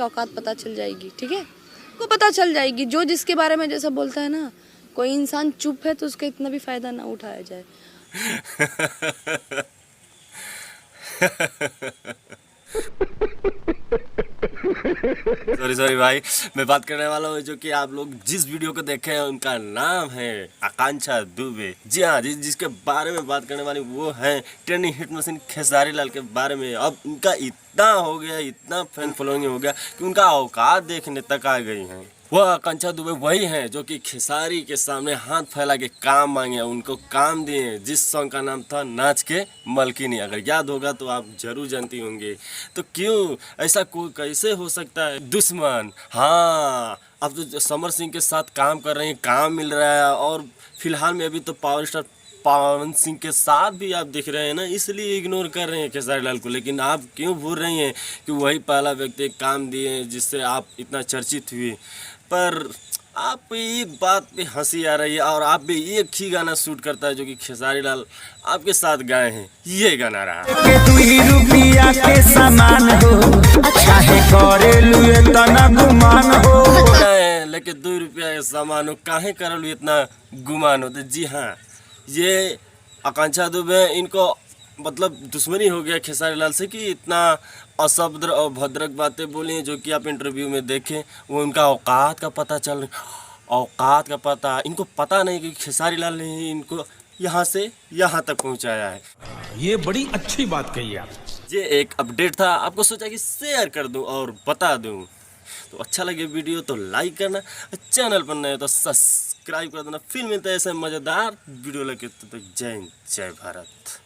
औकात पता चल जाएगी, ठीक है, को पता चल जाएगी। जो जिसके बारे में जैसा बोलता है ना, कोई इंसान चुप है तो उसका इतना भी फायदा ना उठाया जाए। सॉरी भाई, मैं बात करने वाला हूँ जो कि आप लोग जिस वीडियो को देखे हैं उनका नाम है आकांक्षा दुबे। जी हाँ, जिसके बारे में बात करने वाली वो है trending hit machine Khesari Lal के बारे में। अब उनका इतना हो गया, इतना फैन फॉलोइंग हो गया कि उनका औकात देखने तक आ गई हैं। वह आकांक्षा दुबे वही हैं जो कि खेसारी के सामने हाथ फैला के काम मांगे, उनको काम दिए, जिस सॉन्ग का नाम था नाच के मलकिनी। अगर याद होगा तो आप जरूर जानती होंगे। तो क्यों ऐसा कोई कैसे हो सकता है दुश्मन? हाँ, अब तो समर सिंह के साथ काम कर रहे हैं, काम मिल रहा है, और फिलहाल में अभी तो पावर स्टार पवन सिंह के साथ भी आप दिख रहे हैं ना, इसलिए इग्नोर कर रहे हैं खेसारी लाल को। लेकिन आप क्यों भूल रही हैं कि वही पहला व्यक्ति काम दिए जिससे आप इतना चर्चित हुई। पर आप एक बात पे हंसी आ रही है, और आप भी एक ही गाना शूट करता है जो कि खेसारी लाल आपके साथ गाए हैं। ये गाना रहा के 2 रुपया के सामान हो, चाहे करे लुए तना गुमान हो। लेके 2 रुपया के सामान हो, काहे करल इतना गुमान होते। जी हाँ, ये आकांक्षा दुबे, इनको मतलब दुश्मनी हो गया खेसारी लाल से कि इतना अशब्द और भद्रक बातें बोली जो कि आप इंटरव्यू में देखें। वो उनका औकात का पता चल, औकात का पता इनको पता नहीं कि खेसारी लाल ने ही इनको यहाँ से यहाँ तक पहुँचाया है। ये बड़ी अच्छी बात कही आप। ये एक अपडेट था, आपको सोचा कि शेयर कर दूं और बता दूं। तो अच्छा लगे वीडियो तो लाइक करना, चैनल पर नए तो सब्सक्राइब कर देना। फिर मिलते हैं ऐसे मज़ेदार वीडियो लेके, तो जय हिंद, जय भारत।